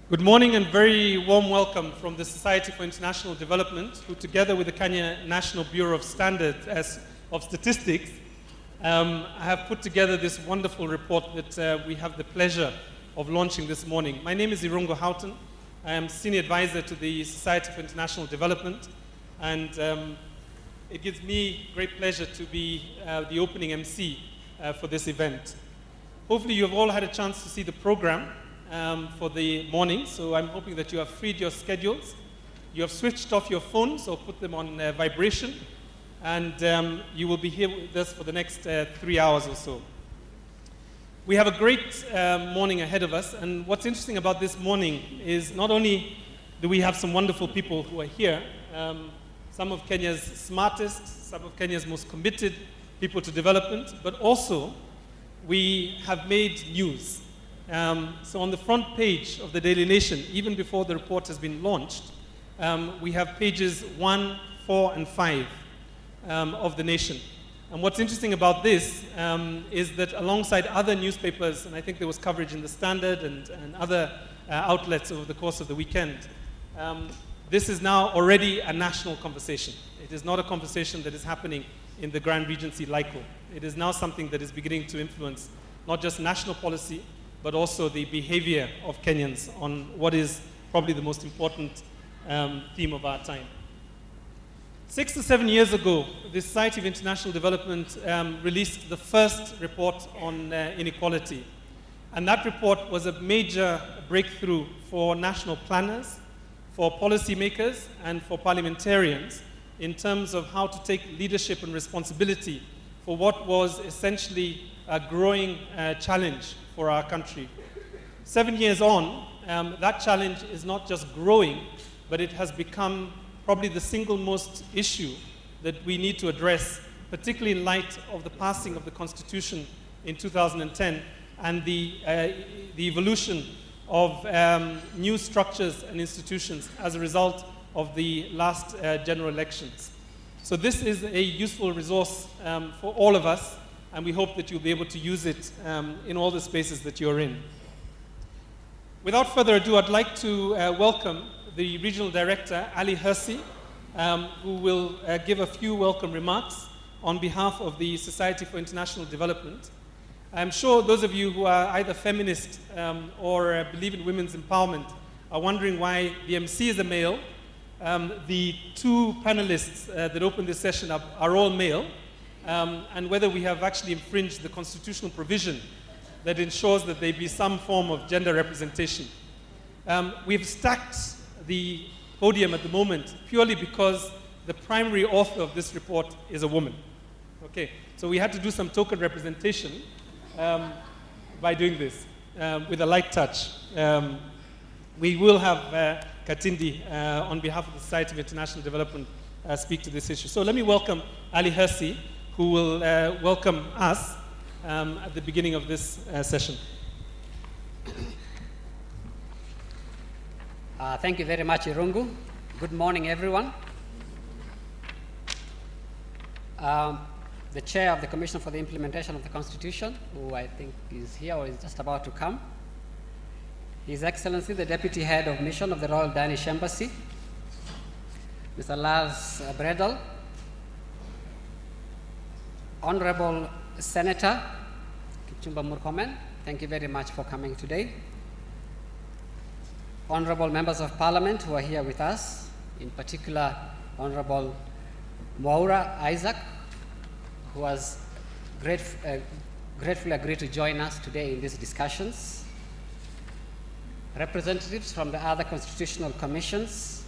Good morning and very warm welcome from the Society for International Development, who together with the Kenya National Bureau of Statistics, have put together this wonderful report that we have the pleasure of launching this morning. My name is Irungo Houghton. I am Senior Advisor to the Society for International Development, and it gives me great pleasure to be the opening MC for this event. Hopefully you have all had a chance to see the program for the morning, so I'm hoping that you have freed your schedules, you have switched off your phones or put them on vibration, and you will be here with us for the next 3 hours or so. We have a great morning ahead of us, and what's interesting about this morning is not only do we have some wonderful people who are here, some of Kenya's smartest, some of Kenya's most committed people to development, but also we have made news. So on the front page of the Daily Nation, even before the report has been launched, we have pages 1, 4, and 5 of the Nation. And what's interesting about this is that alongside other newspapers, and I think there was coverage in the Standard and other outlets over the course of the weekend, this is now already a national conversation. It is not a conversation that is happening in the Grand Regency Laico. It is now something that is beginning to influence not just national policy, but also the behavior of Kenyans on what is probably the most important theme of our time. 6 to 7 years ago, the Society of International Development released the first report on inequality. And that report was a major breakthrough for national planners, for policymakers, and for parliamentarians in terms of how to take leadership and responsibility for what was essentially a growing challenge for our country. 7 years on, that challenge is not just growing, but it has become probably the single most issue that we need to address, particularly in light of the passing of the Constitution in 2010 and the evolution of new structures and institutions as a result of the last general elections. So this is a useful resource for all of us, and we hope that you'll be able to use it in all the spaces that you're in. Without further ado, I'd like to welcome the Regional Director, Ali Hersey, who will give a few welcome remarks on behalf of the Society for International Development. I'm sure those of you who are either feminist or believe in women's empowerment are wondering why the MC is a male. The two panelists that open this session are all male, and whether we have actually infringed the constitutional provision that ensures that there be some form of gender representation. We've stacked the podium at the moment purely because the primary author of this report is a woman. Okay, so we had to do some token representation by doing this with a light touch. We will have Katindi on behalf of the Society of International Development speak to this issue. So let me welcome Ali Hersey, who will welcome us at the beginning of this session. Thank you very much, Irungu. Good morning, everyone. The chair of the Commission for the Implementation of the Constitution, who I think is here or is just about to come, His Excellency, the Deputy Head of Mission of the Royal Danish Embassy, Mr. Lars Bredel, Honorable Senator Kipchumba Murkomen, thank you very much for coming today. Honorable Members of Parliament who are here with us, in particular Honorable Mwaura Isaac, who has gratefully agreed to join us today in these discussions. Representatives from the other constitutional commissions,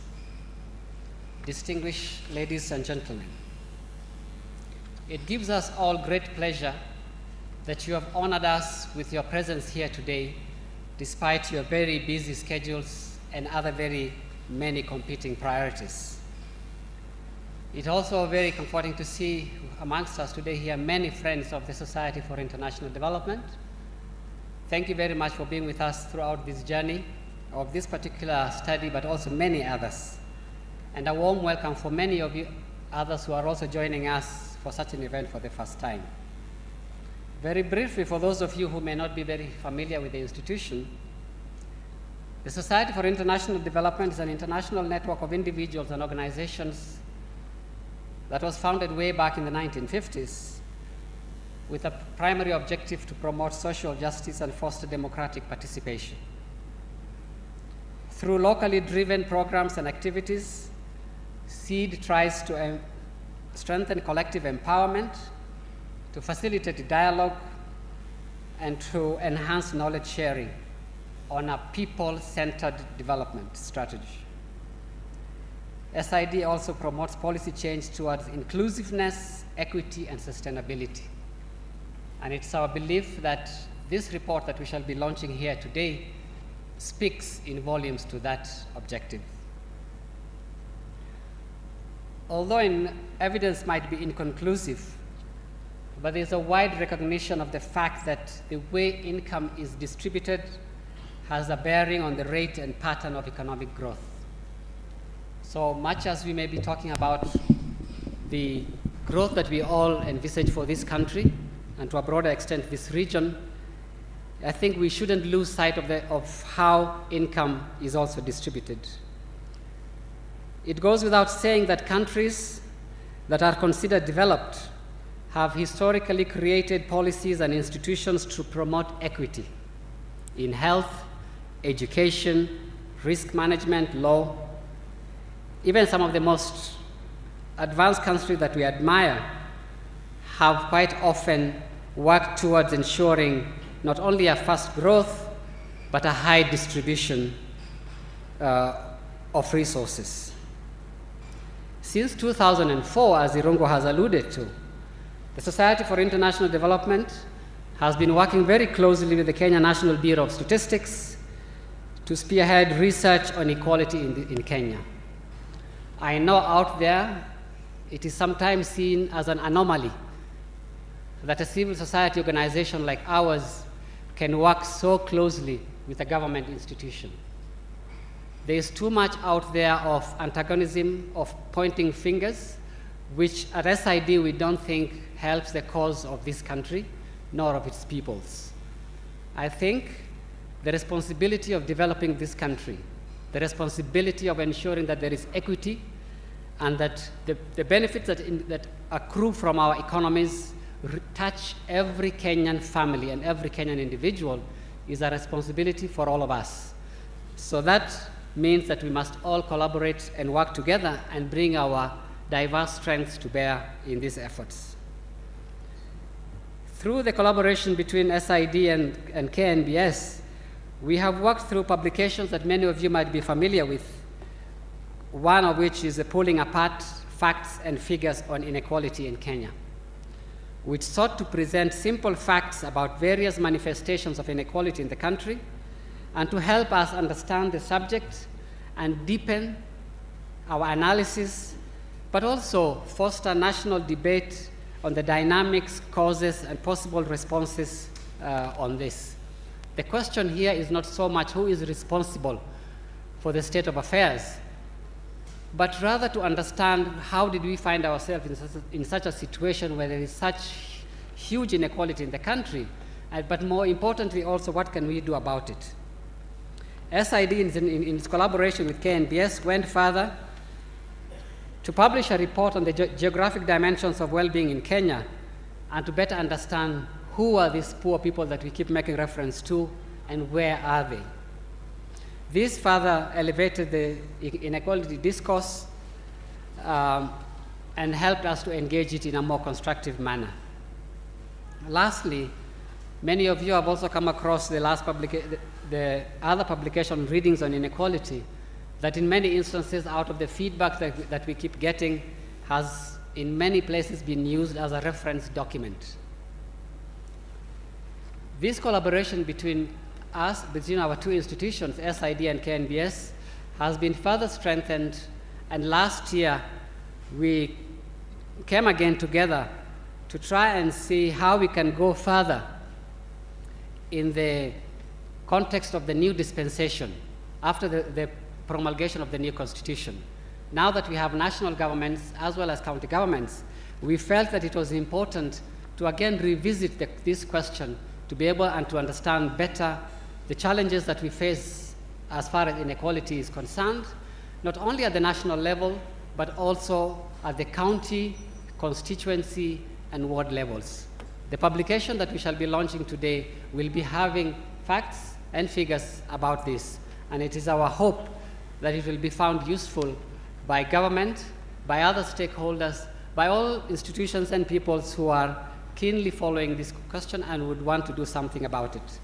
distinguished ladies and gentlemen. It gives us all great pleasure that you have honored us with your presence here today, despite your very busy schedules and other very many competing priorities. It's also very comforting to see amongst us today here many friends of the Society for International Development. Thank you very much for being with us throughout this journey of this particular study, but also many others. And a warm welcome for many of you others who are also joining us for such an event for the first time. Very briefly, for those of you who may not be very familiar with the institution, The Society for International Development is an international network of individuals and organizations that was founded way back in the 1950s with a primary objective to promote social justice and foster democratic participation. Through locally driven programs and activities, SEED tries to strengthen collective empowerment, to facilitate dialogue, and to enhance knowledge sharing on a people-centered development strategy. SID also promotes policy change towards inclusiveness, equity, and sustainability. And it's our belief that this report that we shall be launching here today speaks in volumes to that objective. Although evidence might be inconclusive, but there's a wide recognition of the fact that the way income is distributed has a bearing on the rate and pattern of economic growth. So much as we may be talking about the growth that we all envisage for this country, and to a broader extent this region, I think we shouldn't lose sight of how income is also distributed. It goes without saying that countries that are considered developed have historically created policies and institutions to promote equity in health, education, risk management, law. Even some of the most advanced countries that we admire have quite often worked towards ensuring not only a fast growth, but a high distribution of resources. Since 2004, as Irungo has alluded to, the Society for International Development has been working very closely with the Kenya National Bureau of Statistics to spearhead research on equality in Kenya. I know out there it is sometimes seen as an anomaly that a civil society organization like ours can work so closely with a government institution. There is too much out there of antagonism, of pointing fingers, which at SID we don't think helps the cause of this country, nor of its peoples. I think the responsibility of developing this country, the responsibility of ensuring that there is equity and that the benefits that accrue from our economies touch every Kenyan family and every Kenyan individual is a responsibility for all of us. So that means that we must all collaborate and work together and bring our diverse strengths to bear in these efforts. Through the collaboration between SID and KNBS, we have worked through publications that many of you might be familiar with, one of which is Pulling Apart Facts and Figures on Inequality in Kenya, which sought to present simple facts about various manifestations of inequality in the country and to help us understand the subject and deepen our analysis, but also foster national debate on the dynamics, causes, and possible responses on this. The question here is not so much who is responsible for the state of affairs, but rather to understand how did we find ourselves in such a situation where there is such huge inequality in the country, but more importantly also, what can we do about it? SID, in its collaboration with KNBS, went further to publish a report on the geographic dimensions of well-being in Kenya and to better understand who are these poor people that we keep making reference to and where are they. This further elevated the inequality discourse and helped us to engage it in a more constructive manner. Lastly, many of you have also come across the other publication, Readings on Inequality, that in many instances out of the feedback that we keep getting has in many places been used as a reference document. This collaboration between our two institutions, SID and KNBS, has been further strengthened, and last year we came again together to try and see how we can go further in the context of the new dispensation after the promulgation of the new constitution. Now that we have national governments as well as county governments, we felt that it was important to again revisit this question to be able and to understand better the challenges that we face as far as inequality is concerned, not only at the national level, but also at the county, constituency, and ward levels. The publication that we shall be launching today will be having facts and figures about this, and it is our hope that it will be found useful by government, by other stakeholders, by all institutions and peoples who are keenly following this question and would want to do something about it.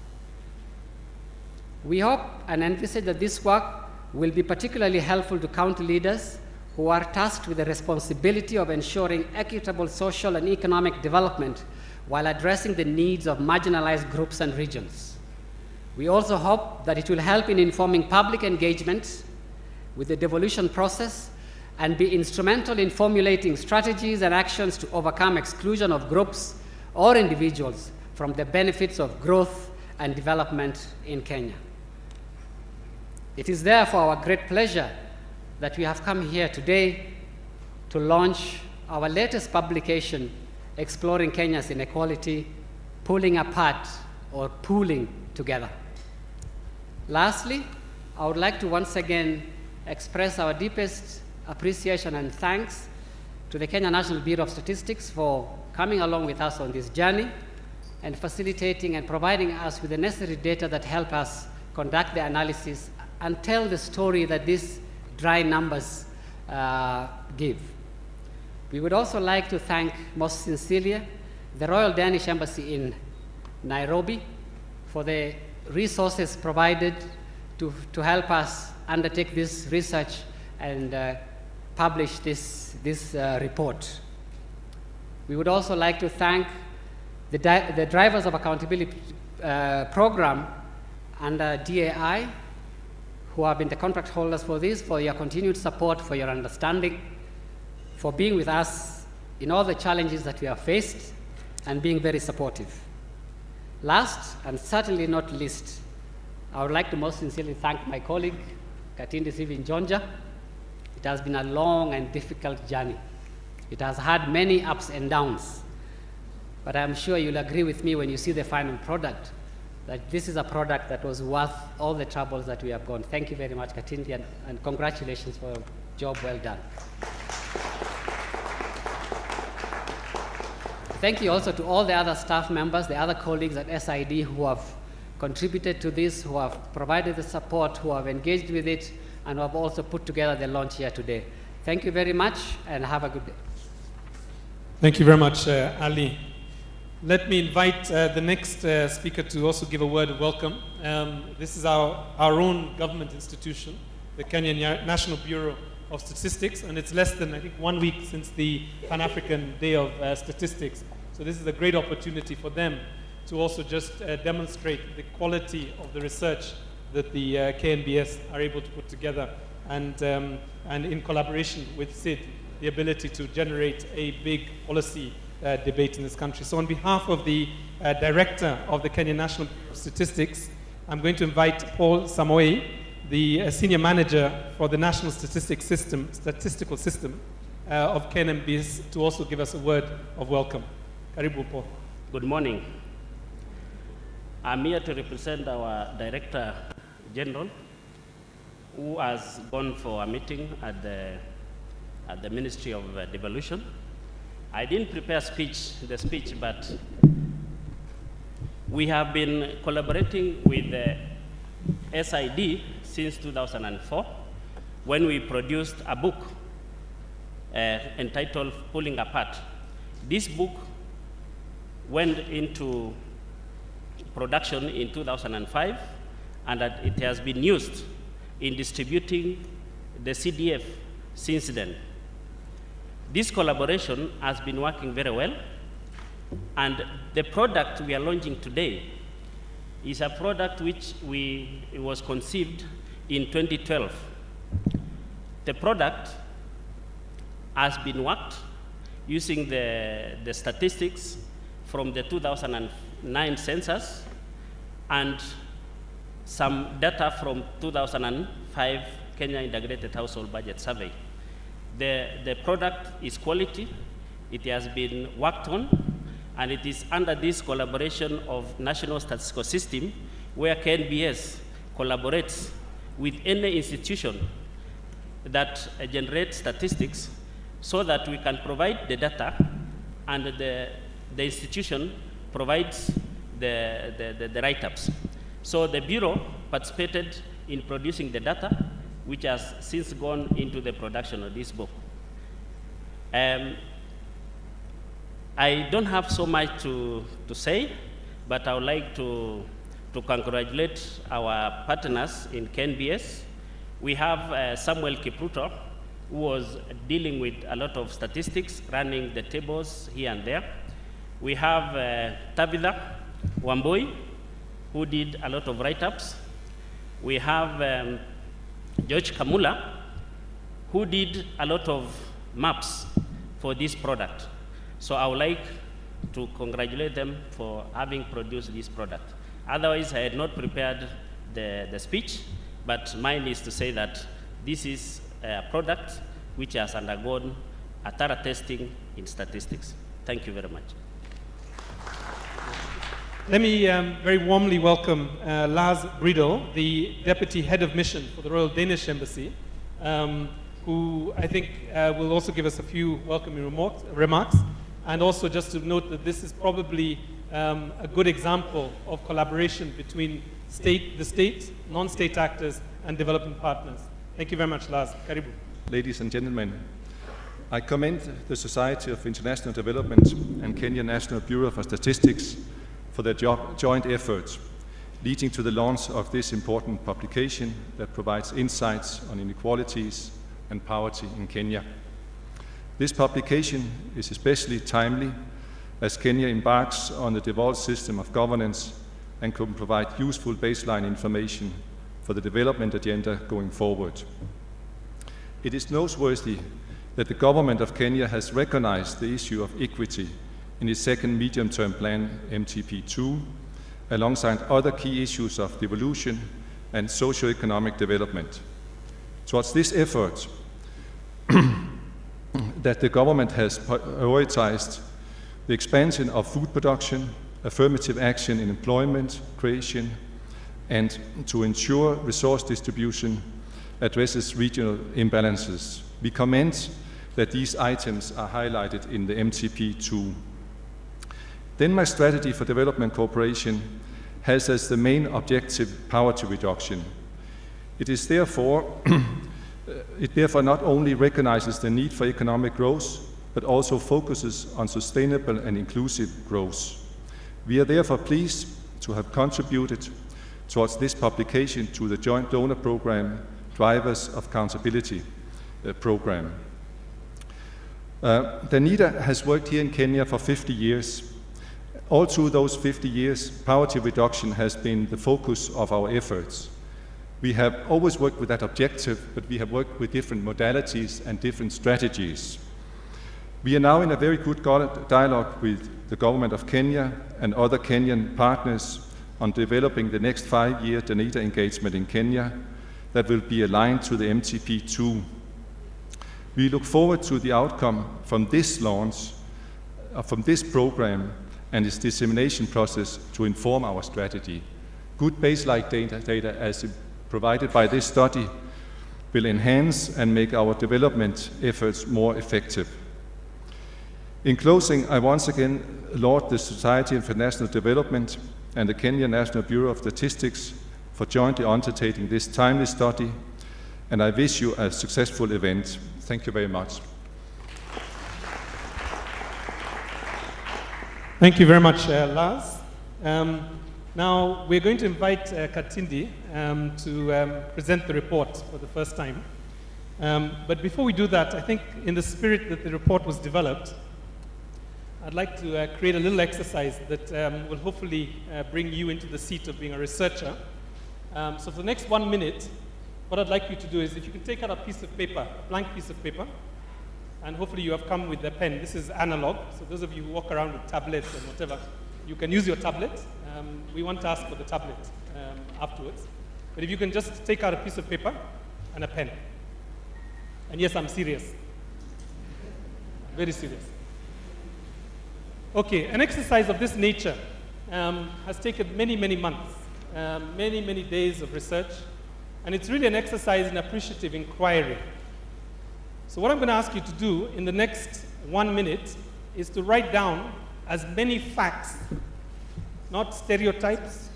We hope and envisage that this work will be particularly helpful to county leaders who are tasked with the responsibility of ensuring equitable social and economic development while addressing the needs of marginalized groups and regions. We also hope that it will help in informing public engagement with the devolution process and be instrumental in formulating strategies and actions to overcome exclusion of groups or individuals from the benefits of growth and development in Kenya. It is therefore our great pleasure that we have come here today to launch our latest publication, Exploring Kenya's Inequality, Pulling Apart or Pooling Together. Lastly, I would like to once again express our deepest appreciation and thanks to the Kenya National Bureau of Statistics for coming along with us on this journey and facilitating and providing us with the necessary data that help us conduct the analysis and tell the story that these dry numbers give. We would also like to thank most sincerely the Royal Danish Embassy in Nairobi for the resources provided to help us undertake this research and publish this report. We would also like to thank the Drivers of Accountability program under DAI, who have been the contract holders for this, for your continued support, for your understanding, for being with us in all the challenges that we have faced and being very supportive. Last and certainly not least, I would like to most sincerely thank my colleague, Katindi Sivin Jonja. It has been a long and difficult journey. It has had many ups and downs, but I'm sure you'll agree with me when you see the final product that this is a product that was worth all the troubles that we have gone. Thank you very much, Katindi, and congratulations for a job well done. Thank you also to all the other staff members, the other colleagues at SID who have contributed to this, who have provided the support, who have engaged with it, and who have also put together the launch here today. Thank you very much, and have a good day. Thank you very much, Ali. Let me invite the next speaker to also give a word of welcome. This is our own government institution, the Kenya National Bureau of Statistics, and it's less than, I think, 1 week since the Pan-African Day of Statistics. So this is a great opportunity for them to also just demonstrate the quality of the research that the KNBS are able to put together, and in collaboration with SID, the ability to generate a big policy debate in this country. So on behalf of the Director of the Kenya National Bureau of Statistics, I'm going to invite Paul Samoei, the Senior Manager for the National Statistical System of KNBS, to also give us a word of welcome. Karibu, Paul. Good morning. I'm here to represent our Director General, who has gone for a meeting at the Ministry of Devolution. I didn't prepare the speech, but we have been collaborating with the SID since 2004, when we produced a book entitled Pulling Apart. This book went into production in 2005, and it has been used in distributing the CDF since then. This collaboration has been working very well, and the product we are launching today is a product which it was conceived in 2012. The product has been worked using the statistics from the 2009 census and some data from 2005 Kenya Integrated Household Budget Survey. The product is quality, it has been worked on, and it is under this collaboration of National Statistical System where KNBS collaborates with any institution that generates statistics so that we can provide the data and the institution provides the write-ups. So the Bureau participated in producing the data, which has since gone into the production of this book. I don't have so much to say, but I would like to congratulate our partners in KNBS. We have Samuel Kipruto, who was dealing with a lot of statistics, running the tables here and there. We have Tabitha Wamboi, who did a lot of write-ups. We have George Kamula, who did a lot of maps for this product. So I would like to congratulate them for having produced this product. Otherwise, I had not prepared the speech, but mine is to say that this is a product which has undergone a thorough testing in statistics. Thank you very much. Let me very warmly welcome Lars Bridel, the Deputy Head of Mission for the Royal Danish Embassy, who I think will also give us a few welcoming remarks. And also just to note that this is probably a good example of collaboration between the state, non-state actors, and development partners. Thank you very much, Lars. Karibu. Ladies and gentlemen, I commend the Society of International Development and Kenya National Bureau for Statistics for their joint efforts, leading to the launch of this important publication that provides insights on inequalities and poverty in Kenya. This publication is especially timely as Kenya embarks on the devolved system of governance and can provide useful baseline information for the development agenda going forward. It is noteworthy that the government of Kenya has recognized the issue of equity in its second medium-term plan, MTP2, alongside other key issues of devolution and socio-economic development. Towards this effort, that the government has prioritized the expansion of food production, affirmative action in employment creation, and to ensure resource distribution addresses regional imbalances. We commend that these items are highlighted in the MTP2. Denmark's strategy for development cooperation has as the main objective poverty reduction. It therefore not only recognizes the need for economic growth, but also focuses on sustainable and inclusive growth. We are therefore pleased to have contributed towards this publication to the joint donor program, Drivers of Accountability program. Danita has worked here in Kenya for 50 years. All through those 50 years, poverty reduction has been the focus of our efforts. We have always worked with that objective, but we have worked with different modalities and different strategies. We are now in a very good dialogue with the government of Kenya and other Kenyan partners on developing the next 5-year Danita engagement in Kenya that will be aligned to the MTP2. We look forward to the outcome from this launch, from this program, and its dissemination process to inform our strategy. Good baseline data as provided by this study will enhance and make our development efforts more effective. In closing, I once again laud the Society for National Development and the Kenya National Bureau of Statistics for jointly undertaking this timely study, and I wish you a successful event. Thank you very much. Thank you very much, Lars. Now, we're going to invite Katindi to present the report for the first time. But before we do that, I think in the spirit that the report was developed, I'd like to create a little exercise that will hopefully bring you into the seat of being a researcher. So for the next 1 minute, what I'd like you to do is if you can take out a piece of paper, a blank piece of paper, and hopefully you have come with a pen. This is analog, so those of you who walk around with tablets and whatever, you can use your tablet. We want to ask for the tablet afterwards. But if you can just take out a piece of paper and a pen. And yes, I'm serious. Very serious. Okay, an exercise of this nature has taken many, many months, many, many days of research, And it's really an exercise in appreciative inquiry. So what I'm going to ask you to do in the next 1 minute is to write down as many facts, not stereotypes,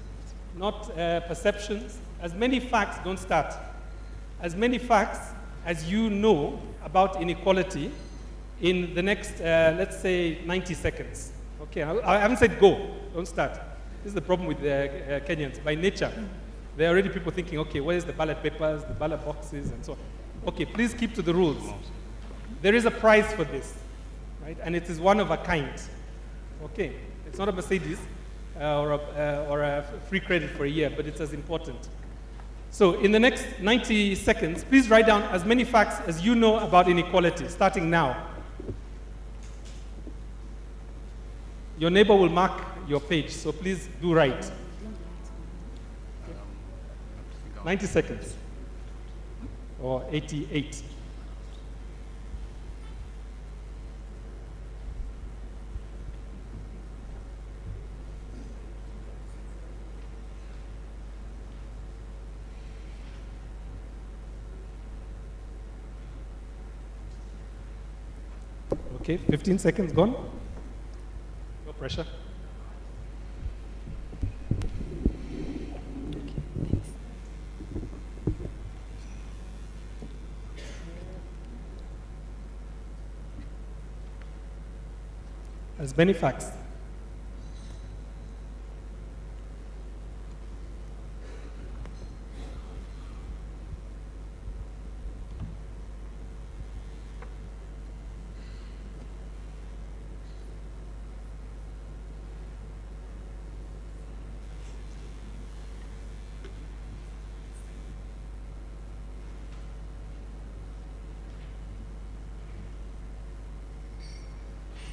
not perceptions, as many facts, don't start, as many facts as you know about inequality in the next, let's say, 90 seconds. Okay, I haven't said go, don't start. This is the problem with Kenyans. By nature, there are already people thinking, okay, where's the ballot papers, the ballot boxes, and so on. Okay, please keep to the rules. There is a prize for this, right? And it is one of a kind. Okay, it's not a Mercedes or a free credit for a year, but it's as important. So in the next 90 seconds, please write down as many facts as you know about inequality, starting now. Your neighbor will mark your page, so please do write. 90 seconds, or 88. Okay, 15 seconds gone. No pressure. As many facts.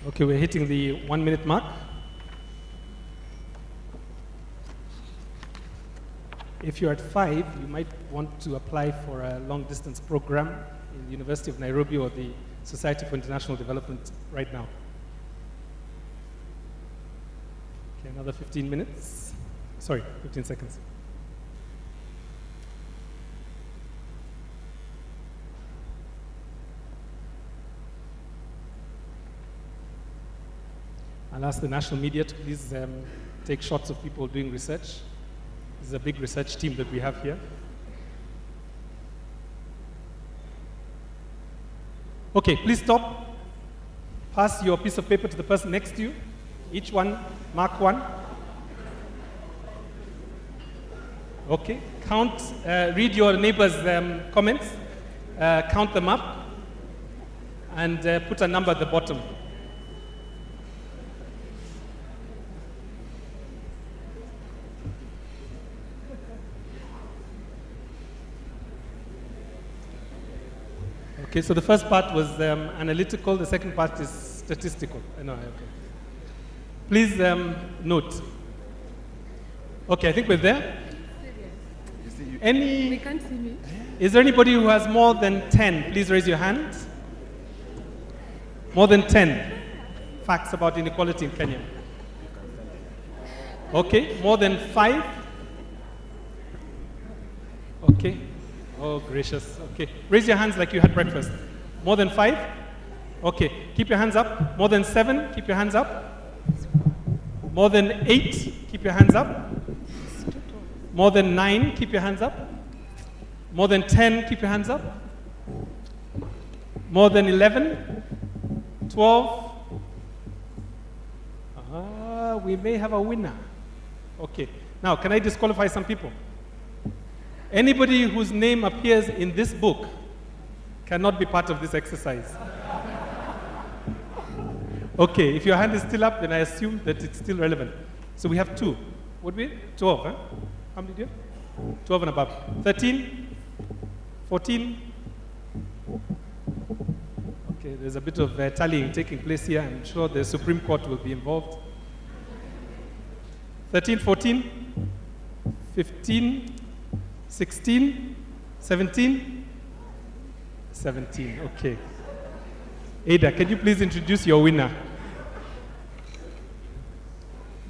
Okay, we're hitting the 1 minute mark. If you're at 5, you might want to apply for a long distance program in the University of Nairobi or the Society for International Development right now. Okay, another 15 minutes. Sorry, 15 seconds. I'll ask the national media to please take shots of people doing research. This is a big research team that we have here. Okay, please stop. Pass your piece of paper to the person next to you. Each one, mark one. Okay, count, read your neighbor's comments, count them up, and put a number at the bottom. Okay, so the first part was analytical, the second part is statistical. No, okay. Please note. Okay, I think we're there. We can't see me. Is there anybody who has more than 10? Please raise your hand. More than 10 facts about inequality in Kenya. Okay, more than 5? Okay. Oh, gracious. Okay. Raise your hands like you had breakfast. More than 5? Okay. Keep your hands up. More than 7? Keep your hands up. More than 8? Keep your hands up. More than 9? Keep your hands up. More than 10? Keep your hands up. More than 11? 12? We may have a winner. Okay. Now, can I disqualify some people? Anybody whose name appears in this book cannot be part of this exercise. Okay, if your hand is still up, then I assume that it's still relevant. So we have 2. Would we? 12, huh? How many do you have? 12 and above. 13? 14? Okay, there's a bit of tallying taking place here. I'm sure the Supreme Court will be involved. 13, 14? 15? 16, 17, 17, okay. Ada, can you please introduce your winner?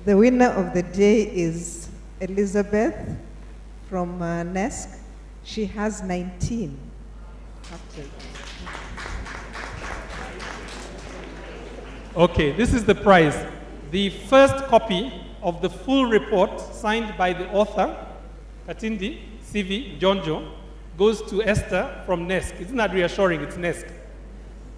The winner of the day is Elizabeth from NESC. She has 19 cupcakes. Okay, this is the prize. The first copy of the full report signed by the author, Katindi CV Jonjo, goes to Esther from NESC. Isn't that reassuring? It's NESC.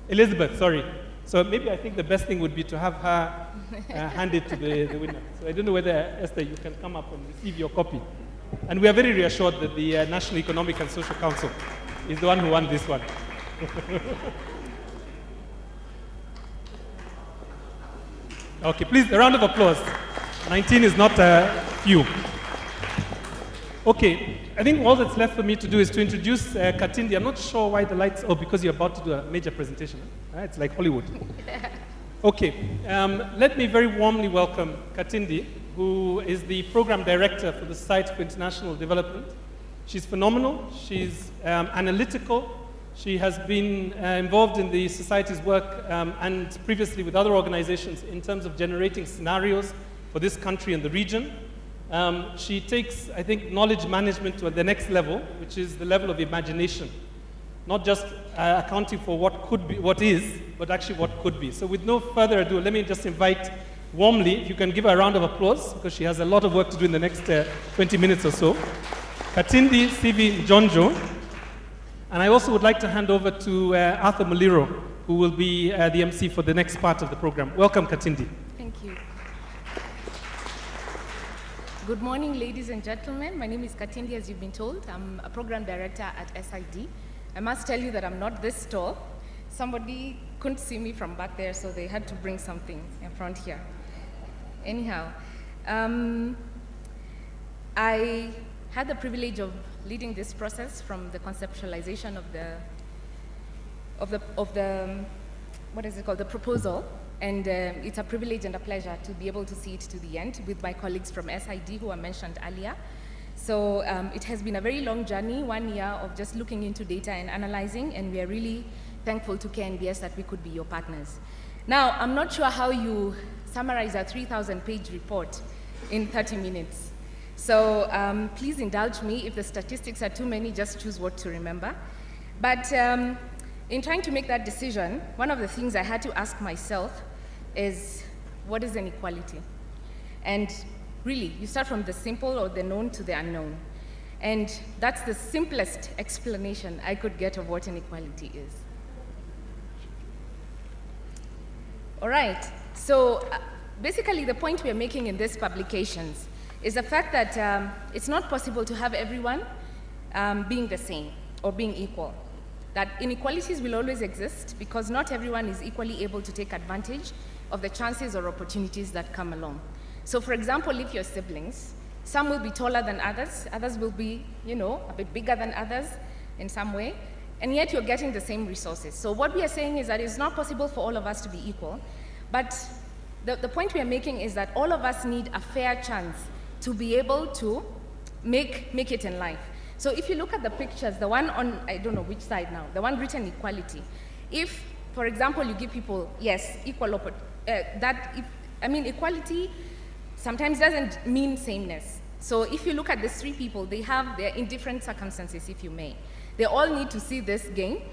Elizabeth, sorry. So maybe I think the best thing would be to have her hand it to the winner. So I don't know whether, Esther, you can come up and receive your copy. And we are very reassured that the National Economic and Social Council is the one who won this one. Okay, please, a round of applause. 19 is not few. Okay, I think all that's left for me to do is to introduce Katindi. I'm not sure why the lights, because you're about to do a major presentation. Right? It's like Hollywood. Okay, let me very warmly welcome Katindi, who is the program director for the Society for International Development. She's phenomenal, she's analytical, she has been involved in the Society's work and previously with other organizations in terms of generating scenarios for this country and the region. She takes, I think, knowledge management to the next level, which is the level of imagination. Not just accounting for what could be, what is, but actually what could be. So with no further ado, let me just invite warmly, if you can give her a round of applause, because she has a lot of work to do in the next 20 minutes or so. Katindi CV Jonjo. And I also would like to hand over to Arthur Muliro, who will be the MC for the next part of the program. Welcome, Katindi. Thank you. Good morning, ladies and gentlemen. My name is Katindi, as you've been told. I'm a program director at SID. I must tell you that I'm not this tall. Somebody couldn't see me from back there, so they had to bring something in front here. Anyhow, I had the privilege of leading this process from the conceptualization of the what is it called, the proposal. And it's a privilege and a pleasure to be able to see it to the end with my colleagues from SID who were mentioned earlier. So it has been a very long journey, 1 year of just looking into data and analyzing, and we are really thankful to KNBS that we could be your partners. Now, I'm not sure how you summarize a 3,000-page report in 30 minutes. So please indulge me. If the statistics are too many, just choose what to remember. But in trying to make that decision, one of the things I had to ask myself is, what is inequality? And really, you start from the simple or the known to the unknown. And that's the simplest explanation I could get of what inequality is. All right, so basically the point we are making in these publications is the fact that it's not possible to have everyone being the same or being equal. That inequalities will always exist because not everyone is equally able to take advantage of the chances or opportunities that come along. So for example, if you're siblings, some will be taller than others, others will be, a bit bigger than others in some way, and yet you're getting the same resources. So what we are saying is that it's not possible for all of us to be equal, but the point we are making is that all of us need a fair chance to be able to make it in life. So if you look at the pictures, the one on, I don't know which side now, the one written equality, if, for example, you give people, yes, equal equality sometimes doesn't mean sameness. So if you look at these three people, they're in different circumstances, if you may. They all need to see this gain,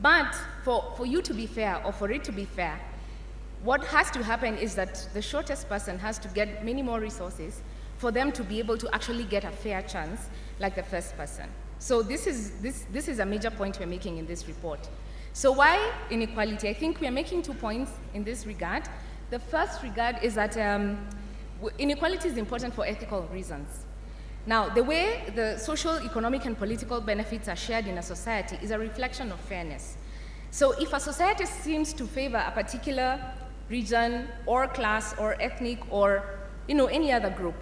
but for you to be fair, or for it to be fair, what has to happen is that the shortest person has to get many more resources for them to be able to actually get a fair chance like the first person. So this is a major point we're making in this report. So why inequality? I think we are making 2 points in this regard. The first regard is that inequality is important for ethical reasons. Now, the way the social, economic, and political benefits are shared in a society is a reflection of fairness. So if a society seems to favor a particular region or class or ethnic or any other group,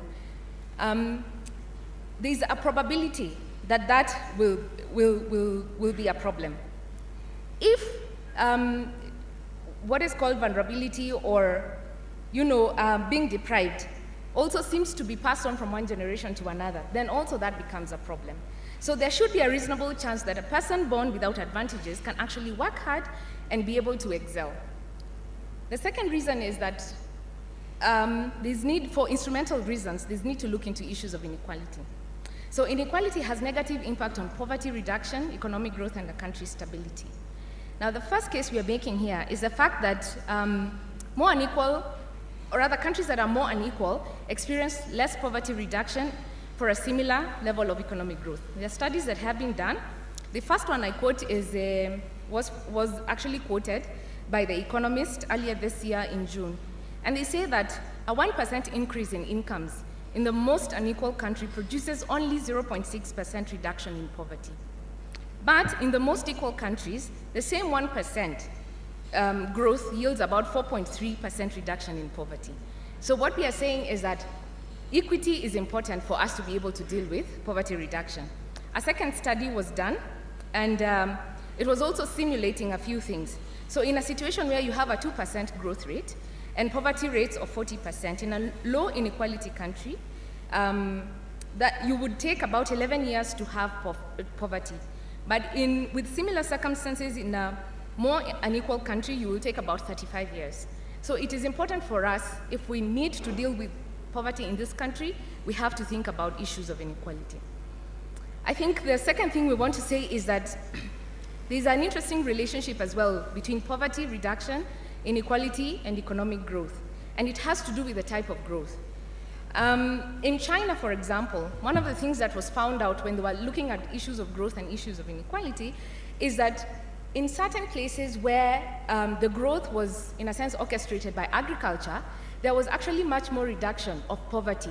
there's a probability that will be a problem. If what is called vulnerability or being deprived also seems to be passed on from one generation to another, then also that becomes a problem. So there should be a reasonable chance that a person born without advantages can actually work hard and be able to excel. The second reason is that there's need for instrumental reasons, there's need to look into issues of inequality. So inequality has negative impact on poverty reduction, economic growth, and the country's stability. Now, the first case we are making here is the fact that more unequal, or rather countries that are more unequal, experience less poverty reduction for a similar level of economic growth. There are studies that have been done. The first one I quote was actually quoted by The Economist earlier this year in June. And they say that a 1% increase in incomes in the most unequal country produces only 0.6% reduction in poverty. But in the most equal countries, the same 1% growth yields about 4.3% reduction in poverty. So what we are saying is that equity is important for us to be able to deal with poverty reduction. A second study was done, and it was also simulating a few things. So in a situation where you have a 2% growth rate and poverty rates of 40% in a low inequality country, that you would take about 11 years to have poverty. But with similar circumstances in a more unequal country, you will take about 35 years. So it is important for us, if we need to deal with poverty in this country, we have to think about issues of inequality. I think the second thing we want to say is that there's an interesting relationship as well between poverty reduction, inequality, and economic growth. And it has to do with the type of growth. In China, for example, one of the things that was found out when they were looking at issues of growth and issues of inequality is that in certain places where the growth was, in a sense, orchestrated by agriculture, there was actually much more reduction of poverty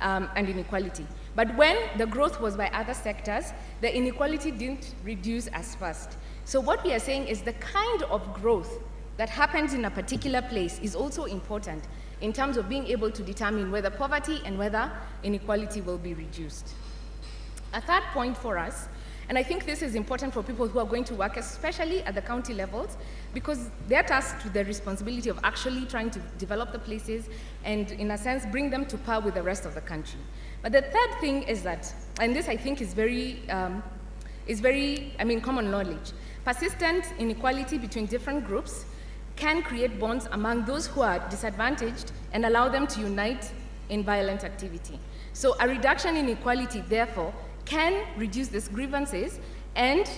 and inequality. But when the growth was by other sectors, the inequality didn't reduce as fast. So what we are saying is the kind of growth that happens in a particular place is also important in terms of being able to determine whether poverty and whether inequality will be reduced. A third point for us, and I think this is important for people who are going to work, especially at the county levels, because they're tasked with the responsibility of actually trying to develop the places and, in a sense, bring them to par with the rest of the country. But the third thing is that, and this I think is very common knowledge, persistent inequality between different groups can create bonds among those who are disadvantaged and allow them to unite in violent activity. So a reduction in inequality, therefore, can reduce these grievances, and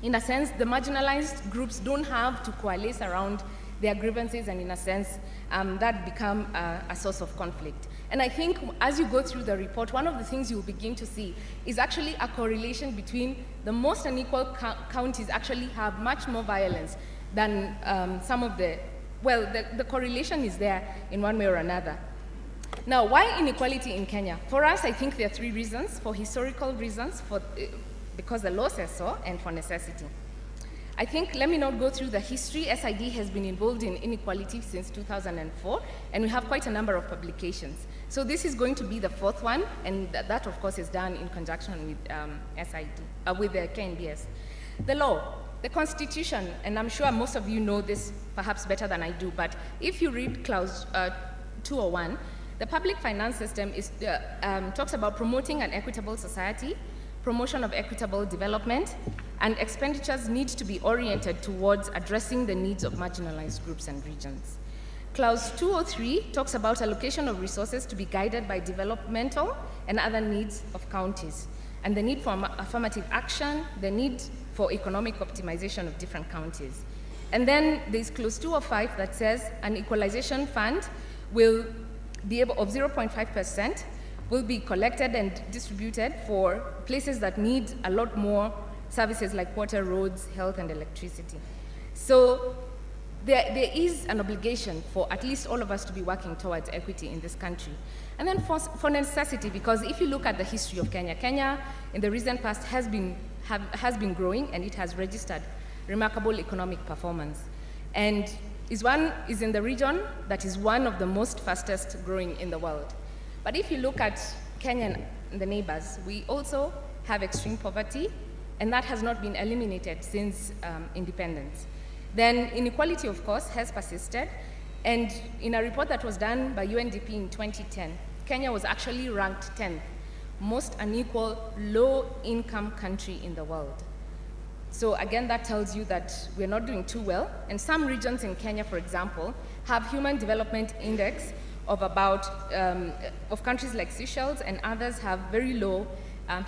in a sense, the marginalized groups don't have to coalesce around their grievances, and in a sense, that become a source of conflict. And I think as you go through the report, one of the things you'll begin to see is actually a correlation between the most unequal counties actually have much more violence than some of the correlation is there in one way or another. Now, why inequality in Kenya? For us, I think there are three reasons: for historical reasons, because the law says so, and for necessity. I think, let me not go through the history. SID has been involved in inequality since 2004, and we have quite a number of publications. So this is going to be the fourth one, and that of course is done in conjunction with with the KNBS. The law, the Constitution, and I'm sure most of you know this perhaps better than I do, but if you read Clause 201, the public finance system talks about promoting an equitable society, promotion of equitable development, and expenditures need to be oriented towards addressing the needs of marginalized groups and regions. Clause 203 talks about allocation of resources to be guided by developmental and other needs of counties, and the need for affirmative action, the need for economic optimization of different counties. And then there's Clause 205 that says an equalization fund will be able, of 0.5%, will be collected and distributed for places that need a lot more services like water, roads, health, and electricity. So there is an obligation for at least all of us to be working towards equity in this country. And then for necessity, because if you look at the history of Kenya, Kenya in the recent past has been growing, and it has registered remarkable economic performance. And is in the region that is one of the most fastest growing in the world. But if you look at Kenya and the neighbors, we also have extreme poverty, and that has not been eliminated since independence. Then inequality, of course, has persisted, and in a report that was done by UNDP in 2010, Kenya was actually ranked 10th, most unequal, low-income country in the world. So again, that tells you that we're not doing too well, and some regions in Kenya, for example, have Human Development Index of countries like Seychelles, and others have very low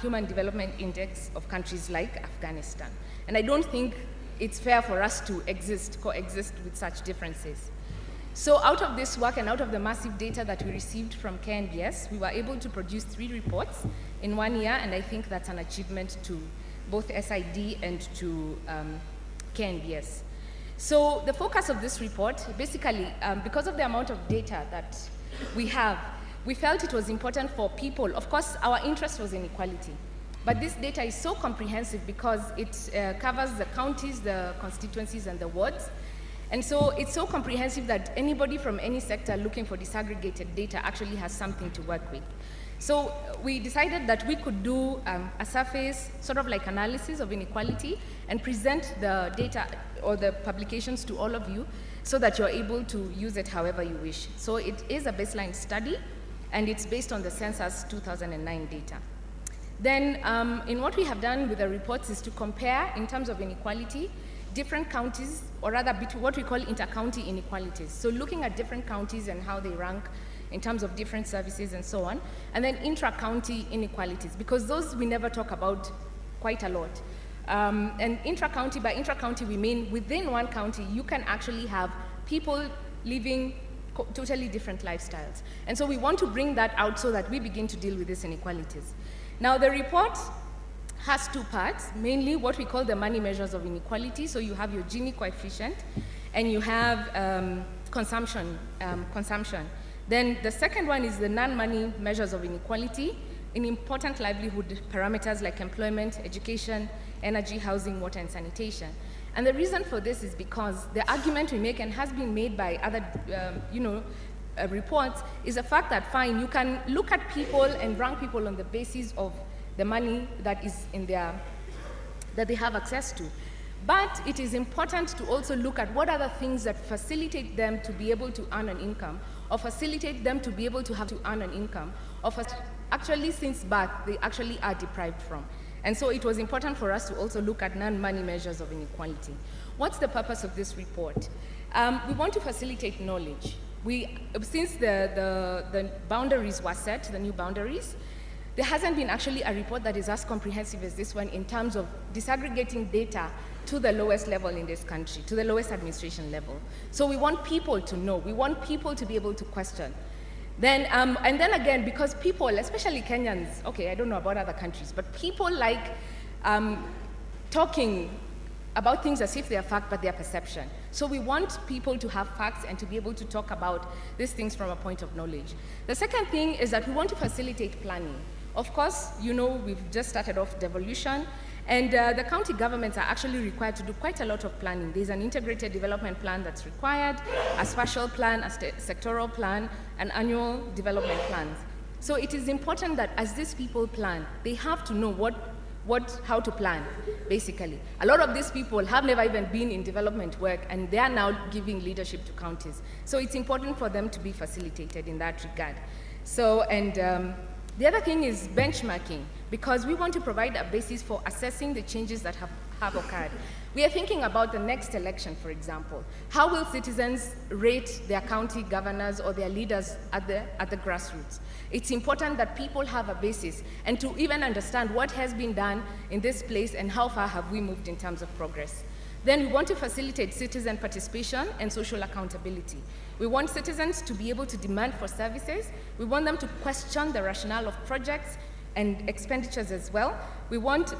human development index of countries like Afghanistan. And I don't think it's fair for us to coexist with such differences. So out of this work and out of the massive data that we received from KNBS, we were able to produce 3 reports in 1 year, and I think that's an achievement to both SID and to KNBS. So the focus of this report, basically, because of the amount of data that we have, we felt it was important for people. Of course, our interest was in equality, but this data is so comprehensive because it covers the counties, the constituencies, and the wards. And so it's so comprehensive that anybody from any sector looking for disaggregated data actually has something to work with. So we decided that we could do a surface, sort of like analysis of inequality, and present the data or the publications to all of you so that you're able to use it however you wish. So it is a baseline study, and it's based on the census 2009 data. Then in what we have done with the reports is to compare, in terms of inequality, different counties, or rather what we call inter-county inequalities. So looking at different counties and how they rank in terms of different services and so on, and then intra-county inequalities, because those we never talk about quite a lot. And intra-county, by intra-county we mean within one county you can actually have people living totally different lifestyles. And so we want to bring that out so that we begin to deal with these inequalities. Now the report has 2 parts, mainly what we call the money measures of inequality. So you have your Gini coefficient, and you have consumption. Then the second one is the non-money measures of inequality in important livelihood parameters like employment, education, energy, housing, water, and sanitation. And the reason for this is because the argument we make, and has been made by other reports, is the fact that, fine, you can look at people and rank people on the basis of the money that is in that they have access to. But it is important to also look at what are the things that facilitate them to be able to earn an income, or facilitate them to be able to have to earn an income, or actually since birth they actually are deprived from. And so it was important for us to also look at non-money measures of inequality. What's the purpose of this report? We want to facilitate knowledge. Since the boundaries were set, the new boundaries, there hasn't been actually a report that is as comprehensive as this one in terms of disaggregating data to the lowest level in this country, to the lowest administration level. So we want people to know, we want people to be able to question. Then, and then again, because people, especially Kenyans, okay, I don't know about other countries, but people like talking about things as if they are fact, but they are perception. So we want people to have facts and to be able to talk about these things from a point of knowledge. The second thing is that we want to facilitate planning. Of course, you know, we've just started off devolution, and the county governments are actually required to do quite a lot of planning. There's an integrated development plan that's required, a spatial plan, a sectoral plan, and annual development plans. So it is important that as these people plan, they have to know how to plan, basically. A lot of these people have never even been in development work, and they are now giving leadership to counties. So it's important for them to be facilitated in that regard. So, and the other thing is benchmarking, because we want to provide a basis for assessing the changes that have occurred. We are thinking about the next election, for example. How will citizens rate their county governors or their leaders at the grassroots? It's important that people have a basis and to even understand what has been done in this place and how far have we moved in terms of progress. Then we want to facilitate citizen participation and social accountability. We want citizens to be able to demand for services. We want them to question the rationale of projects and expenditures as well. We want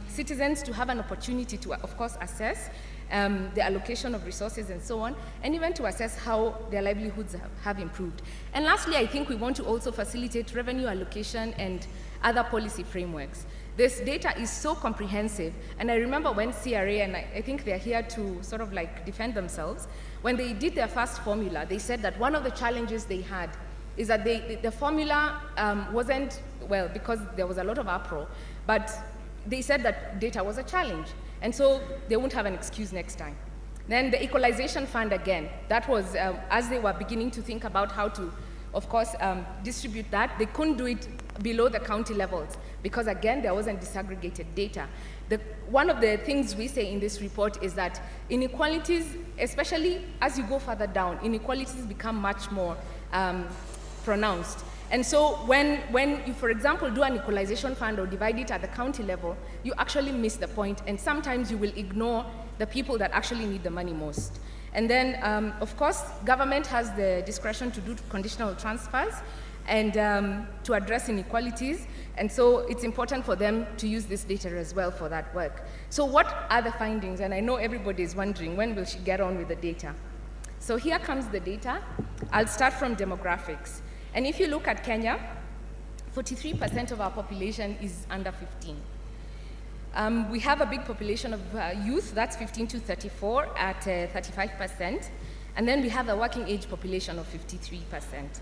citizens to have an opportunity to, of course, assess the allocation of resources and so on, and even to assess how their livelihoods have improved. And lastly, I think we want to also facilitate revenue allocation and other policy frameworks. This data is so comprehensive, and I remember when CRA, and I think they're here to sort of like defend themselves, when they did their first formula, they said that one of the challenges they had is that the formula wasn't, well, because there was a lot of uproar, but they said that data was a challenge, and so they won't have an excuse next time. Then the equalization fund again, that was, as they were beginning to think about how to, of course, distribute that, they couldn't do it below the county levels, because again, there wasn't disaggregated data. One of the things we say in this report is that inequalities, especially as you go further down, inequalities become much more pronounced. And so when you, for example, do an equalization fund or divide it at the county level, you actually miss the point, and sometimes you will ignore the people that actually need the money most. And then, of course, government has the discretion to do conditional transfers and to address inequalities, and so it's important for them to use this data as well for that work. So what are the findings? And I know everybody is wondering, when will she get on with the data? So here comes the data. I'll start from demographics. And if you look at Kenya, 43% of our population is under 15. We have a big population of youth, that's 15 to 34 at 35%. And then we have a working age population of 53%.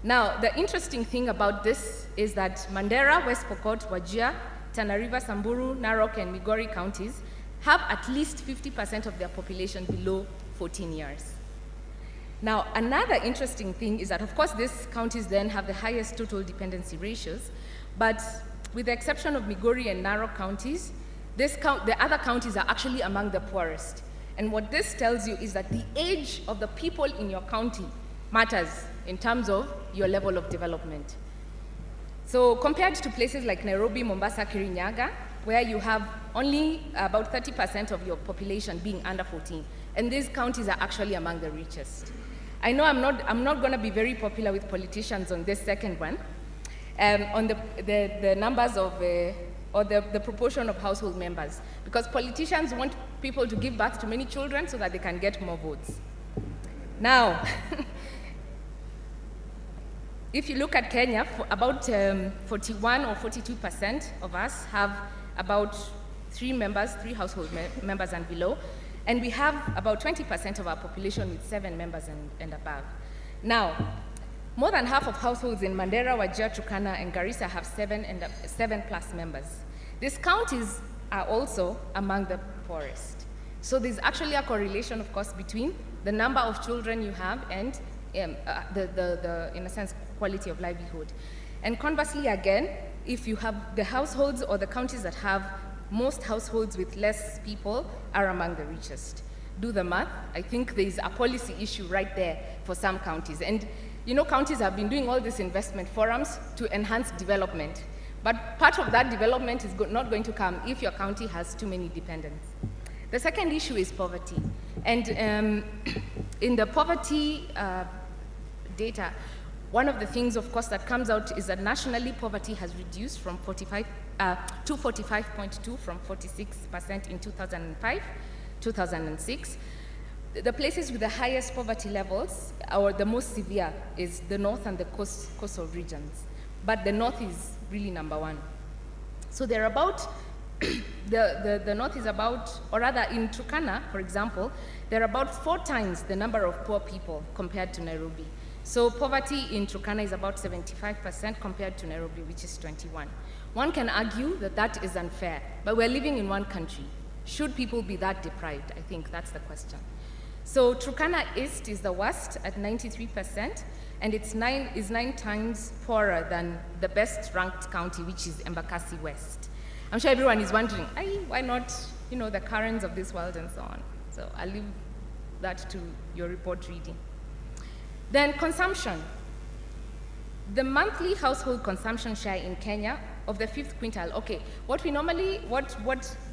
Now, the interesting thing about this is that Mandera, West Pokot, Wajir, Tana River, Samburu, Narok, and Migori counties have at least 50% of their population below 14 years. Now, another interesting thing is that, of course, these counties then have the highest total dependency ratios, but with the exception of Migori and Narok counties, the other counties are actually among the poorest. And what this tells you is that the age of the people in your county matters in terms of your level of development. So compared to places like Nairobi, Mombasa, Kirinyaga, where you have only about 30% of your population being under 14, and these counties are actually among the richest. I know I'm not going to be very popular with politicians on this second one, on the numbers of, or the proportion of household members, because politicians want people to give birth to many children so that they can get more votes. Now, if you look at Kenya, about 41 or 42% of us have about 3 household members and below. And we have about 20% of our population with 7 members and above. Now, more than half of households in Mandera, Wajir, Turkana, and Garissa have 7 plus members. These counties are also among the poorest. So there's actually a correlation, of course, between the number of children you have and the, in a sense, quality of livelihood. And conversely, again, if you have the households or the counties that have most households with less people are among the richest. Do the math. I think there's a policy issue right there for some counties. And you know, counties have been doing all these investment forums to enhance development. But part of that development is not going to come if your county has too many dependents. The second issue is poverty. And in the poverty data, one of the things, of course, that comes out is that nationally poverty has reduced from 45 to 45.2 from 46% in 2005, 2006. The places with the highest poverty levels, or the most severe, is the north and the coastal regions. But the north is really number one. So they're about, the north is about, or rather in Turkana, for example, there are about 4 times the number of poor people compared to Nairobi. So poverty in Turkana is about 75% compared to Nairobi, which is 21. One can argue that that is unfair, but we're living in one country. Should people be that deprived? I think that's the question. So Turkana East is the worst at 93%, and it's 9 times poorer than the best ranked county, which is Embakasi West. I'm sure everyone is wondering, why not, the currents of this world and so on. So I'll leave that to your report reading. Then consumption. The monthly household consumption share in Kenya of the 5th quintile. Okay, what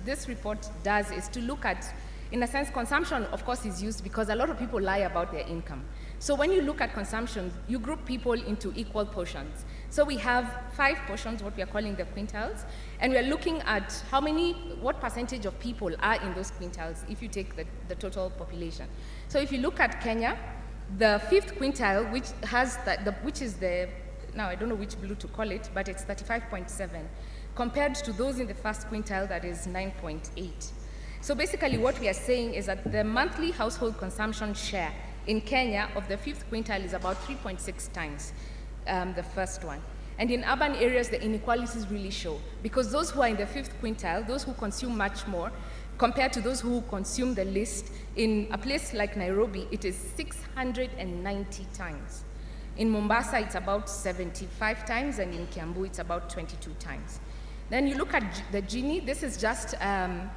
this report does is to look at, in a sense, consumption, of course, is used because a lot of people lie about their income. So when you look at consumption, you group people into equal portions. So we have 5 portions, what we are calling the quintiles, and we are looking at what percentage of people are in those quintiles if you take the total population. So if you look at Kenya, the 5th quintile, which is now I don't know which blue to call it, but it's 35.7, compared to those in the 1st quintile, that is 9.8. So basically what we are saying is that the monthly household consumption share in Kenya of the 5th quintile is about 3.6 times the first one. And in urban areas, the inequalities really show, because those who are in the 5th quintile, those who consume much more, compared to those who consume the least, in a place like Nairobi, it is 690 times. In Mombasa, it's about 75 times, and in Kiambu, it's about 22 times. Then you look at the Gini. This is just a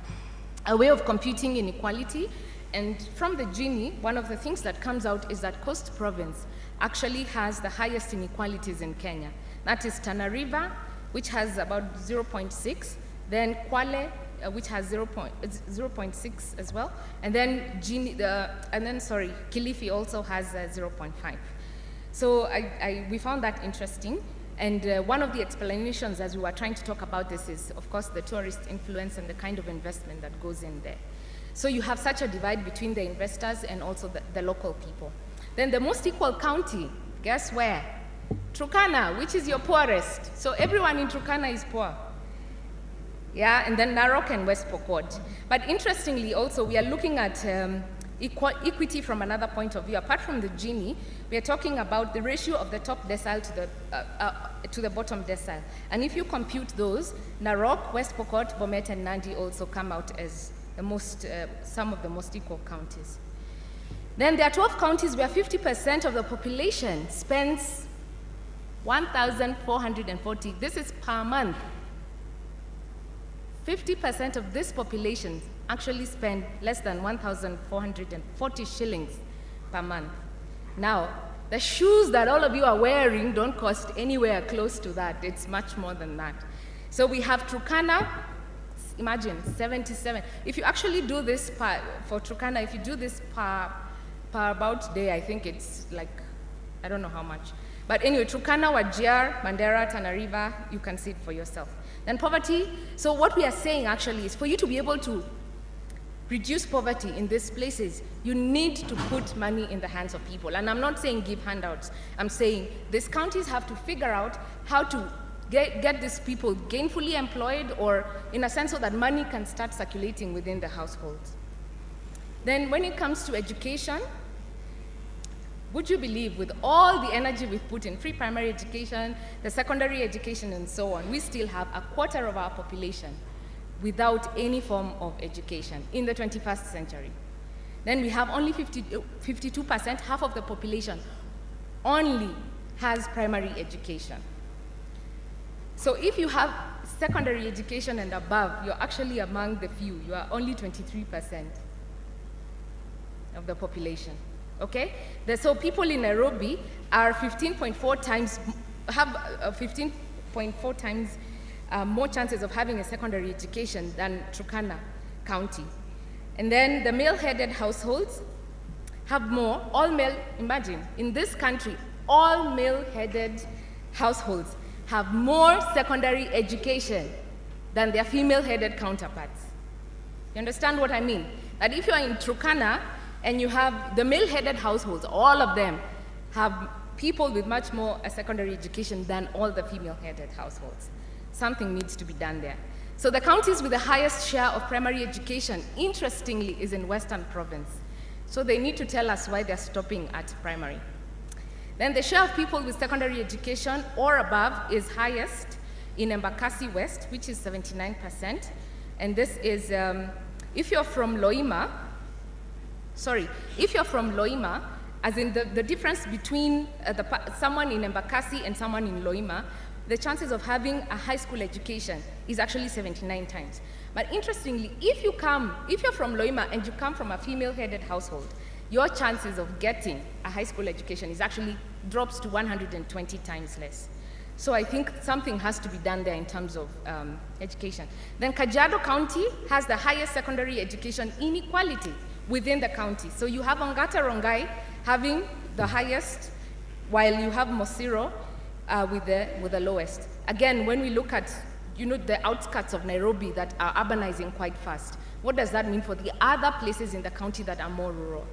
way of computing inequality. And from the Gini, one of the things that comes out is that Coast Province actually has the highest inequalities in Kenya. That is Tana River, which has about 0.6, then Kwale, which has 0.6 as well, and then Kilifi also has 0.5. So we found that interesting, and one of the explanations as we were trying to talk about this is, of course, the tourist influence and the kind of investment that goes in there. So you have such a divide between the investors and also the local people. Then the most equal county, guess where? Turkana, which is your poorest. So everyone in Turkana is poor. Yeah, and then Narok and West Pokot. But interestingly also, we are looking at equity from another point of view. Apart from the Gini, we are talking about the ratio of the top decile to the bottom decile. And if you compute those, Narok, West Pokot, Bomet, and Nandi also come out as the most, some of the most equal counties. Then there are 12 counties where 50% of the population spends 1,440. This is per month. 50% of this population actually spend less than 1,440 shillings per month. Now, the shoes that all of you are wearing don't cost anywhere close to that. It's much more than that. So we have Turkana, imagine, 77. If you actually do this for Turkana, if you do this per about day, I think it's like, I don't know how much. But anyway, Turkana, Wajir, Mandera, Tana River, you can see it for yourself. Then poverty, so what we are saying actually is for you to be able to reduce poverty in these places, you need to put money in the hands of people. And I'm not saying give handouts. I'm saying these counties have to figure out how to get these people gainfully employed, or in a sense so that money can start circulating within the households. Then when it comes to education, would you believe with all the energy we've put in free primary education, the secondary education and so on, we still have a quarter of our population without any form of education in the 21st century. Then we have only 52%, half of the population only has primary education. So if you have secondary education and above, you're actually among the few. You are only 23% of the population. Okay? So people in Nairobi are 15.4 times, have 15.4 times more chances of having a secondary education than Turkana County. And then the male-headed households have more, all male, imagine, in this country, all male-headed households have more secondary education than their female-headed counterparts. You understand what I mean? That if you are in Turkana, and you have the male-headed households, all of them have people with much more a secondary education than all the female-headed households. Something needs to be done there. So the counties with the highest share of primary education, interestingly, is in Western Province. So they need to tell us why they're stopping at primary. Then the share of people with secondary education or above is highest in Embakasi West, which is 79%. And this is, if you're from Loima, as in the difference between someone in Embakasi and someone in Loima, the chances of having a high school education is actually 79 times. But interestingly, if you're from Loima and you come from a female-headed household, your chances of getting a high school education is actually drops to 120 times less. So I think something has to be done there in terms of education. Then Kajiado County has the highest secondary education inequality within the county. So you have Ongata Rongai having the highest, while you have Mosiro with the lowest. Again, when we look at the outskirts of Nairobi that are urbanizing quite fast, what does that mean for the other places in the county that are more rural?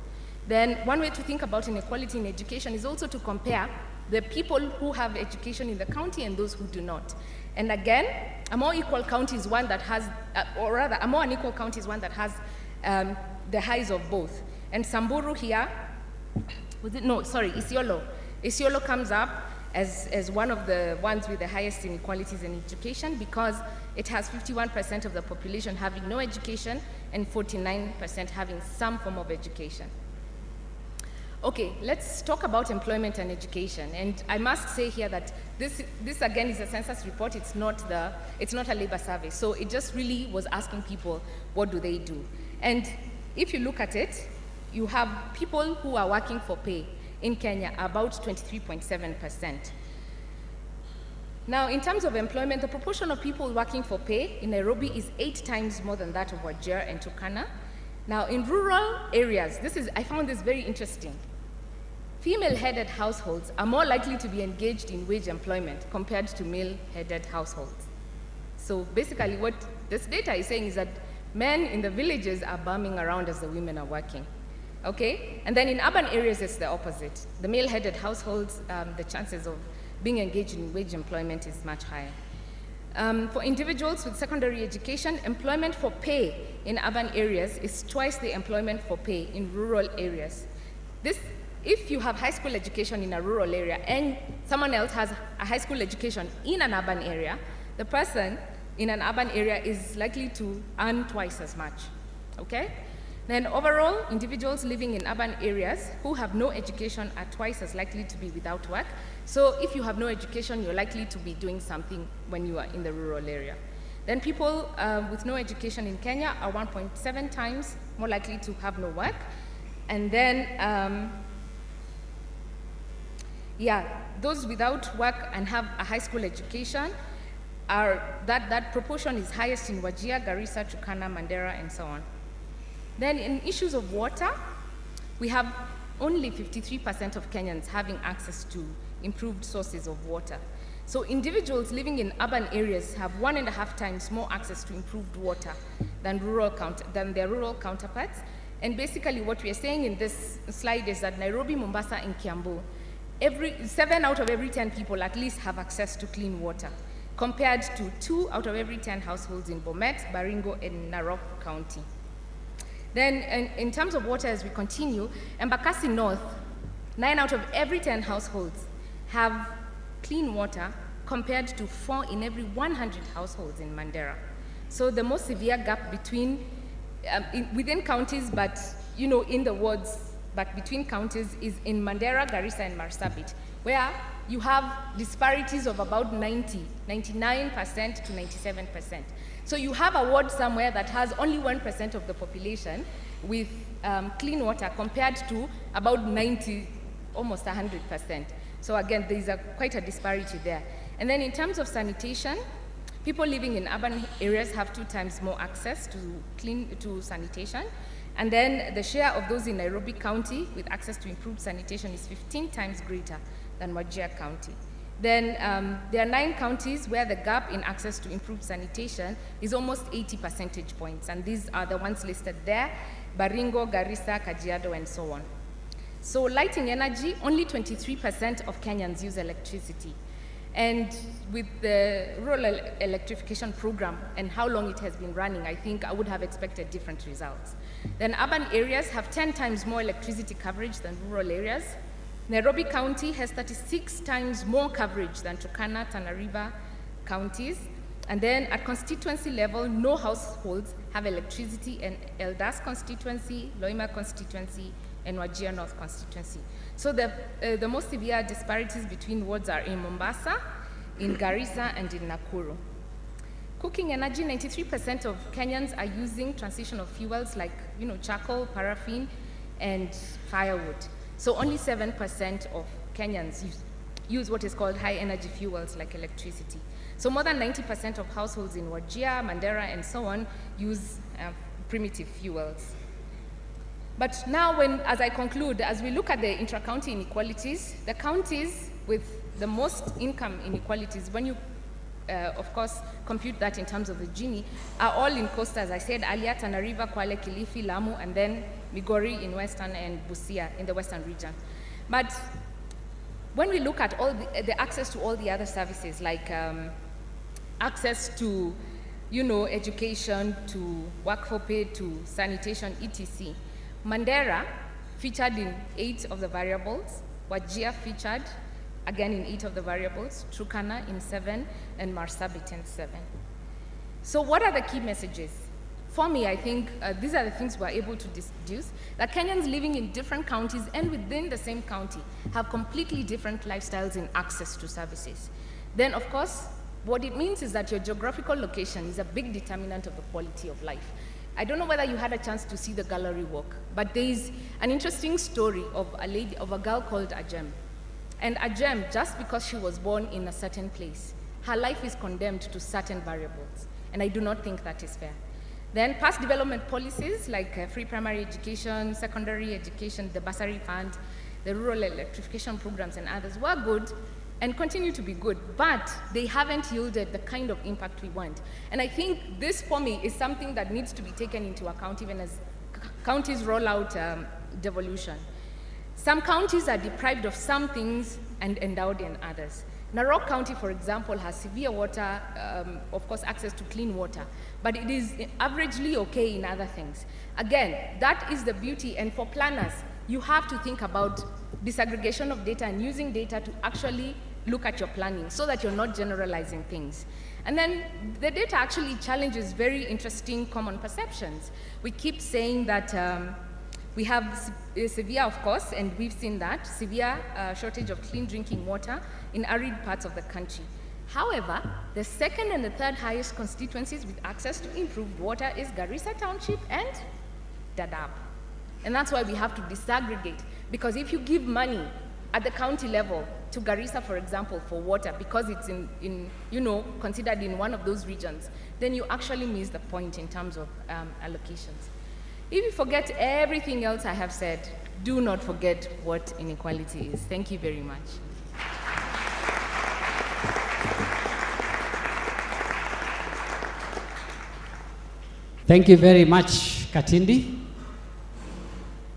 Then one way to think about inequality in education is also to compare the people who have education in the county and those who do not. And again, a more equal county is one that has, or rather, a more unequal county is one that has the highs of both. And Samburu here, Isiolo. Isiolo comes up as one of the ones with the highest inequalities in education because it has 51% of the population having no education and 49% having some form of education. Okay, let's talk about employment and education. And I must say here that this again is a census report. It's not a labor survey. So it just really was asking people, what do they do? And if you look at it, you have people who are working for pay. in Kenya are about 23.7%. Now, in terms of employment, the proportion of people working for pay in Nairobi is 8 times more than that of Wajir and Turkana. Now, in rural areas, I found this very interesting. Female-headed households are more likely to be engaged in wage employment compared to male-headed households. So basically what this data is saying is that men in the villages are bumming around as the women are working. Okay? And then in urban areas, it's the opposite. The male-headed households, the chances of being engaged in wage employment is much higher. For individuals with secondary education, employment for pay in urban areas is twice the employment for pay in rural areas. If you have high school education in a rural area and someone else has a high school education in an urban area, the person in an urban area is likely to earn twice as much, okay? Then overall, individuals living in urban areas who have no education are twice as likely to be without work. So if you have no education, you're likely to be doing something when you are in the rural area. Then people with no education in Kenya are 1.7 times more likely to have no work. And then, those without work and have a high school education that proportion is highest in Wajir, Garissa, Turkana, Mandera, and so on. Then in issues of water, we have only 53% of Kenyans having access to improved sources of water. So individuals living in urban areas have 1.5 times more access to improved water than their rural counterparts. And basically what we are saying in this slide is that Nairobi, Mombasa, and Kiambu, 7 out of every 10 people at least have access to clean water, compared to 2 out of every 10 households in Bomet, Baringo, and Narok County. Then in terms of water, as we continue, Embakasi North, 9 out of every 10 households have clean water, compared to 4 in every 100 households in Mandera. So the most severe gap within counties, but in the wards, but between counties is in Mandera, Garissa, and Marsabit, where you have disparities of about 99% to 97%. So you have a ward somewhere that has only 1% of the population with clean water compared to about 90, almost 100%. So again, there's quite a disparity there. And then in terms of sanitation, people living in urban areas have 2 times more access to sanitation. And then the share of those in Nairobi County with access to improved sanitation is 15 times greater than Wajir County. Then there are 9 counties where the gap in access to improved sanitation is almost 80 percentage points, and these are the ones listed there: Baringo, Garissa, Kajiado, and so on. So lighting energy, only 23% of Kenyans use electricity. And with the rural electrification program and how long it has been running, I think I would have expected different results. Then urban areas have 10 times more electricity coverage than rural areas. Nairobi County has 36 times more coverage than Turkana, Tana River counties. And then at constituency level, no households have electricity in Eldas constituency, Loima constituency, and Wajir North constituency. So the most severe disparities between wards are in Mombasa, in Garissa, and in Nakuru. Cooking energy, 93% of Kenyans are using transitional fuels like charcoal, paraffin, and firewood. So only 7% of Kenyans use what is called high energy fuels like electricity. So more than 90% of households in Wajir, Mandera, and so on use primitive fuels. But now as I conclude, as we look at the intra-county inequalities, the counties with the most income inequalities, when you, of course, compute that in terms of the Gini, are all in coast, as I said earlier, Tana River, Kwale, Kilifi, Lamu, and then Migori in Western and Busia in the Western region. But when we look at all the access to all the other services, like access to, education, to work for pay, to sanitation, etc., Mandera featured in 8 of the variables, Wajir featured again in 8 of the variables, Turkana in 7, and Marsabit in 7. So what are the key messages? For me, I think these are the things we're able to deduce, that Kenyans living in different counties and within the same county have completely different lifestyles in access to services. Then, of course, what it means is that your geographical location is a big determinant of the quality of life. I don't know whether you had a chance to see the gallery walk, but there is an interesting story of a girl called Ajem. And Ajem, just because she was born in a certain place, her life is condemned to certain variables. And I do not think that is fair. Then past development policies like free primary education, secondary education, the bursary fund, the rural electrification programs and others were good and continue to be good, but they haven't yielded the kind of impact we want. And I think this, for me, is something that needs to be taken into account even as counties roll out devolution. Some counties are deprived of some things and endowed in others. Narok County, for example, has severe water, of course, access to clean water, but it is averagely okay in other things. Again, that is the beauty, and for planners, you have to think about disaggregation of data and using data to actually look at your planning so that you're not generalizing things. And then the data actually challenges very interesting common perceptions. We keep saying that we have severe, of course, and we've seen that, severe shortage of clean drinking water in arid parts of the country. However, the second and the third highest constituencies with access to improved water is Garissa Township and Dadaab. And that's why we have to disaggregate, because if you give money at the county level to Garissa, for example, for water, because it's considered in one of those regions, then you actually miss the point in terms of allocations. If you forget everything else I have said, do not forget what inequality is. Thank you very much. Thank you very much, Katindi.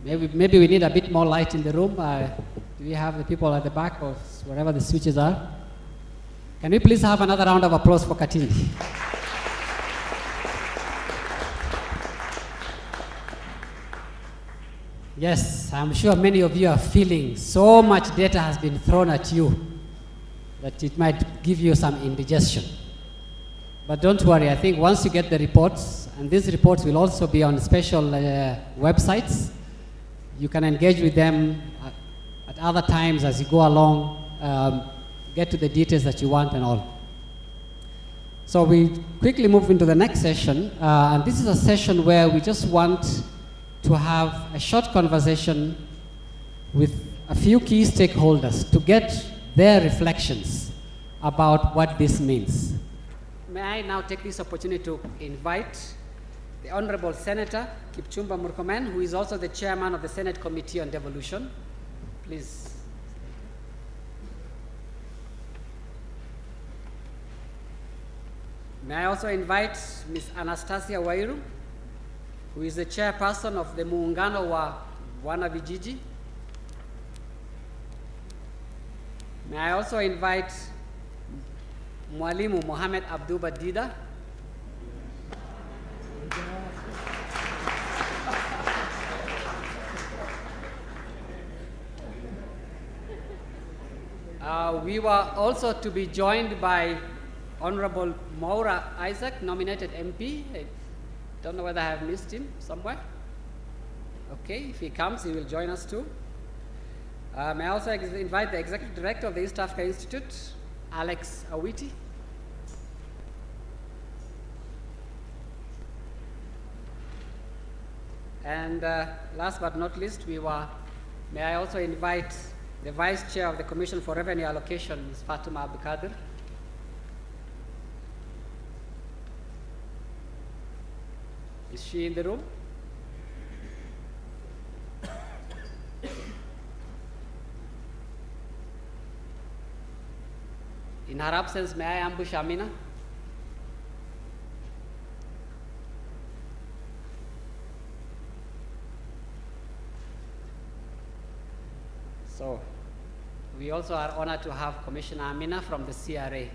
Maybe we need a bit more light in the room. Do we have the people at the back or wherever the switches are? Can we please have another round of applause for Katindi? Yes, I'm sure many of you are feeling so much data has been thrown at you that it might give you some indigestion. But don't worry, I think once you get the reports, and these reports will also be on special websites, you can engage with them at other times as you go along, get to the details that you want and all. So we quickly move into the next session, and this is a session where we just want to have a short conversation with a few key stakeholders to get their reflections about what this means. May I now take this opportunity to invite the Honorable Senator Kipchumba Murkomen, who is also the chairman of the Senate Committee on Devolution. Please. May I also invite Ms. Anastasia Wairu, who is the chairperson of the Muungano wa Wanavijiji. May I also invite Mwalimu Mohamed Abduba Dida, we were also to be joined by Honorable Maura Isaac, nominated MP. I don't know whether I have missed him somewhere. Okay, if he comes, he will join us too. May I also invite the Executive Director of the East Africa Institute, Alex Awiti. And last but not least, may I also invite the Vice Chair of the Commission for Revenue Allocation, Ms. Fatuma Abdulkadir. Is she in the room? In her absence, may I ambush Amina? So, we also are honored to have Commissioner Amina from the CRA.